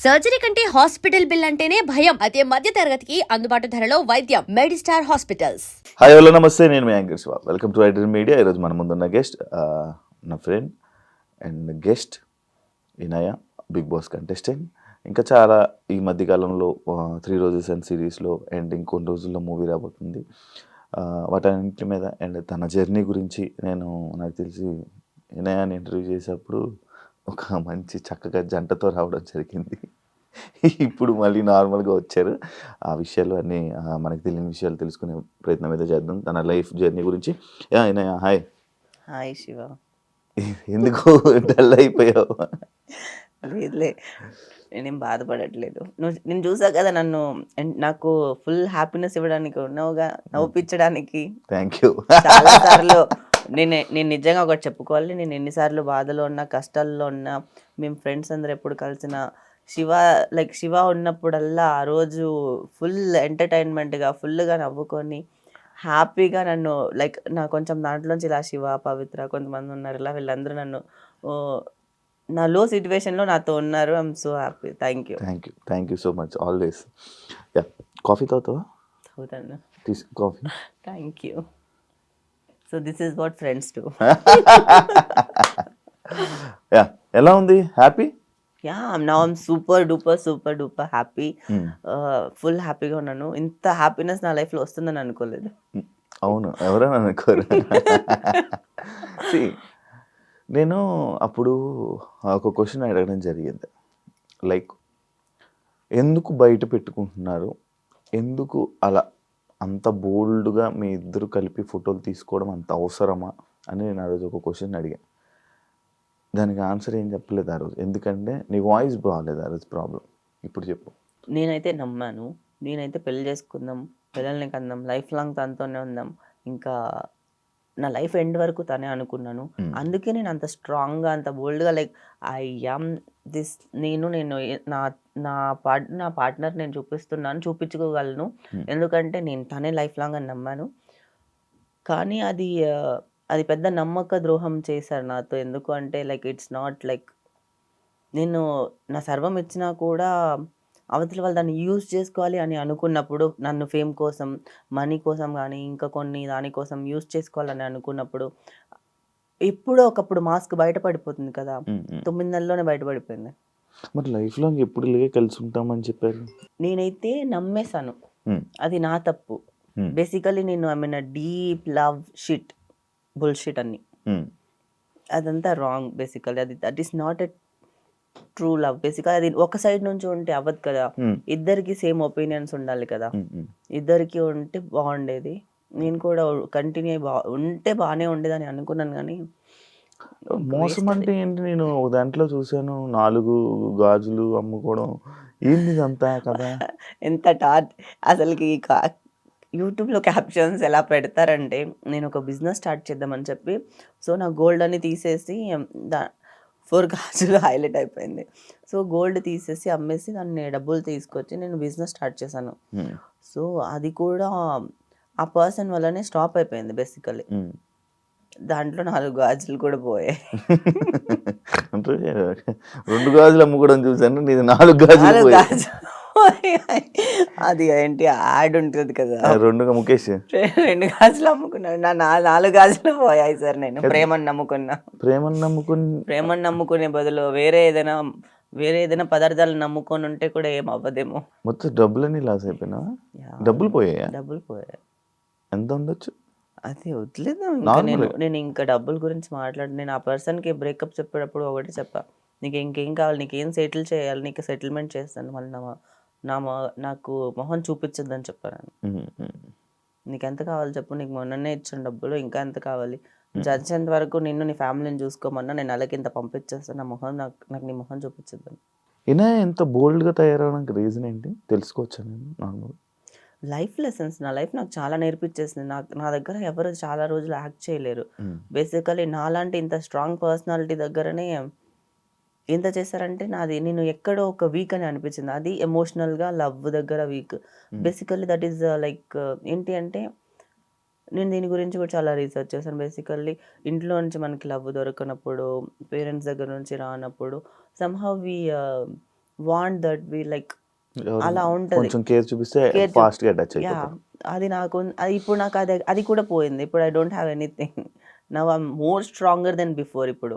Surgery కంటే hospital bill అంటేనే భయం. అదే మధ్య తరగతికి అందుబాటు ధరలో వైద్యం. Medistar hospitals. హాయ్ హలో నమస్తే, నేను మీ anchor Shiva. Welcome to iDream media. ఈరోజు మన ముందున్న గెస్ట్ నా friend and guest Vinaya, Bigg Boss contestant. ఇంకా చాలా ఈ మధ్యకాలంలో 3 రోజెస్ అండ్ సిరీస్లో అండ్ ఇంకొన్ని రోజుల్లో మూవీ రాబోతుంది. వాటన్నింటి మీద అండ్ తన జర్నీ గురించి నాకు తెలిసి వినయాన్ని ఇంటర్వ్యూ చేసేటప్పుడు ఒక మంచి చక్కగా జంటతో రావడం జరిగింది. ఇప్పుడు మళ్ళీ నార్మల్గా వచ్చారు. ఆ విషయాలు అన్నీ మనకు తెలియని విషయాలు తెలుసుకునే ప్రయత్నం అయితే చేద్దాం. తన లైఫ్ జర్నీ గురించి. వినయ, హాయ్. హాయ్ శివ. ఎందుకు డల్ అయిపోయావు? లేదులే, నేనేం బాధపడట్లేదు. నేను చూసా కదా, నాకు ఫుల్ హ్యాపీనెస్ ఇవ్వడానికి ఉన్నావుగా, నవ్వుపించడానికి. Thank you. చాలా సార్లు నేను నిజంగా ఒకటి చెప్పుకోవాలి, నేను ఎన్నిసార్లు బాధలో ఉన్నా, కష్టాల్లో ఉన్నా, మేము ఫ్రెండ్స్ అందరు ఎప్పుడు కలిసిన శివ ఉన్నప్పుడల్లా ఆ రోజు ఫుల్ ఎంటర్టైన్మెంట్గా ఫుల్గా నవ్వుకొని హ్యాపీగా నన్ను నా కొంచెం దాంట్లోంచి ఇలా శివ, పవిత్ర కొంతమంది ఉన్నారు, ఇలా వీళ్ళందరూ నన్ను నా లో సిచ్యువేషన్లో నాతో ఉన్నారు. I'm so happy. Thank you so much. Always. Coffee తాగుతావా? అవుతాను. Coffee. Thank you. So this is what friends do. ఎలా ఉంది? Happy? Now I'm super duper happy. Full హ్యాపీగా ఉన్నాను. ఇంత హ్యాపీనెస్ నా లైఫ్లో వస్తుందని అనుకోలేదు. అవును, ఎవరైనా అనుకోరు. నేను అప్పుడు ఒక క్వశ్చన్ అడగడం జరిగింది, లైక్ ఎందుకు బయట పెట్టుకుంటున్నారు, ఎందుకు అలా అంత బోల్డ్గా మీ ఇద్దరు కలిపి ఫోటోలు తీసుకోవడం అంత అవసరమా అని నేను ఆ రోజు ఒక క్వశ్చన్ అడిగాను. దానికి ఆన్సర్ ఏం చెప్పలేదు ఆ రోజు, ఎందుకంటే నీ వాయిస్ బాగాలేదు ఆ రోజు. ప్రాబ్లం ఇప్పుడు చెప్పు. నేనైతే నమ్మాను, నేనైతే పెళ్లి చేసుకుందాం, పిల్లల్ని కందాం, లైఫ్ లాంగ్ తనతోనే ఉందాం, ఇంకా నా లైఫ్ ఎండ్ వరకు తనే అనుకున్నాను. అందుకే నేను అంత స్ట్రాంగ్గా, అంత బోల్డ్గా ఐ యామ్ దిస్. నేను నా పార్ట్నర్ నేను చూపించుకోగలను, ఎందుకంటే నేను తనే లైఫ్ లాంగ్ అని నమ్మాను. కానీ అది పెద్ద నమ్మక ద్రోహం చేశారు నాతో. ఎందుకు అంటే ఇట్స్ నాట్ నేను నా సర్వం ఇచ్చినా కూడా అవతల వాళ్ళు దాన్ని యూజ్ చేసుకోవాలి అని అనుకున్నప్పుడు, నన్ను ఫేమ్ కోసం, మనీ కోసం కానీ ఇంకా కొన్ని దానికోసం యూజ్ చేసుకోవాలని అనుకున్నప్పుడు ఎప్పుడో ఒకప్పుడు మాస్క్ బయటపడిపోతుంది కదా. 9 నెలల్లోనే బయటపడిపోయింది. మరి లైఫ్ లాంగ్ ఎప్పుడు ఇలాగే కలిసి ఉంటామని చెప్పారు. నేనైతే నమ్మేశాను, అది నా తప్పు. బేసికలీ నేను I mean deep love shit bullshit అన్ని, అదంతా wrong. Basically that is not a true love. బేసిక్గా అది ఒక సైడ్ నుంచి ఉంటే అవ్వదు కదా, ఇద్దరికి సేమ్ ఒపీనియన్స్ ఉండాలి కదా, ఇద్దరికి ఉంటే బాగుండేది. నేను కూడా కంటిన్యూ ఉంటే బాగానే ఉండేదని అనుకున్నాను. కానీ మోసం అంటే ఏంటి? నేను దాంట్లో చూసాను 4 గాజులు అమ్ముకోవడం. ఏంది ఇదంతా కదా? ఎంత అసలుకి యూట్యూబ్లో క్యాప్షన్స్ ఎలా పెడతారంటే, నేను ఒక బిజినెస్ స్టార్ట్ చేద్దామని చెప్పి, సో నా గోల్డ్ అని తీసేసి 4 గాజులు హైలైట్ అయిపోయింది. సో గోల్డ్ తీసేసి అమ్మేసి దాన్ని డబ్బులు తీసుకొచ్చి నేను బిజినెస్ స్టార్ట్ చేశాను. సో అది కూడా ఆ పర్సన్ వల్లనే స్టాప్ అయిపోయింది బేసికలీ. దాంట్లో 4 గాజులు కూడా పోయాయి. అంటే 2 గాజులు అమ్ముకోవడం చూసాను, నీది 4 గాజులు పోయాయి. అది ఏంటి యాడ్ ఉంటుంది కదా, 2 ముఖేష్ 2 గాజులు అమ్ముకున్నాను, నా 4 గాజులు పోయాయి సార్. నేను ప్రేమను నమ్ముకునే బదులు వేరే ఏదైనా పదార్థాలు నమ్ముకొని ఉంటే కూడా ఏం అవ్వదేమో. మొత్తం డబ్బులన్నీ లాస్ అయిపోయినా? డబ్బులు పోయాయి. ఎంత ఉండొచ్చు? అది వదిలేదా. నేను ఇంకా డబ్బుల గురించి నేను ఆ పర్సన్కి బ్రేకప్ చెప్పేటప్పుడు ఒకటి చెప్పా, నీకు ఇంకేం కావాలి, నీకేం సెటిల్ చేయాలి, నీకు సెటిల్మెంట్ చేస్తాను, మళ్ళీ నాకు మొహం చూపించద్దని చెప్పాను. నీకు ఎంత కావాలి చెప్పు, నీకు మొన్ననే ఇచ్చిన డబ్బులు, ఇంకా ఎంత కావాలి, చచ్చేంత వరకు నిన్ను నీ ఫ్యామిలీని చూసుకోమన్నా నేను నెలకి ఇంత పంపించేస్తాను, నా మొహం నాకు నీ మొహం చూపించద్దని. ఇలా ఎంత బోల్డ్గా తయారవడానికి రీజన్ ఏంటి తెలుసుకోవచ్చా? నేను నార్మల్ లైఫ్ లెసన్స్, నా లైఫ్ నాకు చాలా నేర్పించేసింది. నా దగ్గర ఎవరు చాలా రోజులు యాక్ట్ చేయలేరు. బేసికలీ నాలాంటి ఇంత స్ట్రాంగ్ పర్సనాలిటీ దగ్గరనే ఎంత చేశారంటే, నేను ఎక్కడో ఒక వీక్ అని అనిపించింది. అది ఎమోషనల్గా లవ్ దగ్గర వీక్. బేసికల్లీ దట్ ఈస్ ఏంటి అంటే, నేను దీని గురించి కూడా చాలా రీసెర్చ్ చేశాను. బేసికల్లీ ఇంట్లో నుంచి మనకి లవ్ దొరకనప్పుడు, పేరెంట్స్ దగ్గర నుంచి రానప్పుడు, somehow want that we like ఎవరు? అలా ఉంటది. కొంచెం కేర్ చూపిస్తే Care చూ- ఫాస్ట్గా అటాచ్ యా అయిపోతారు. అది నాకు ఇప్పుడు నాకు అది కూడా పోయింది. ఇప్పుడు I don't have anything now I'm more stronger then before ఇప్పుడు.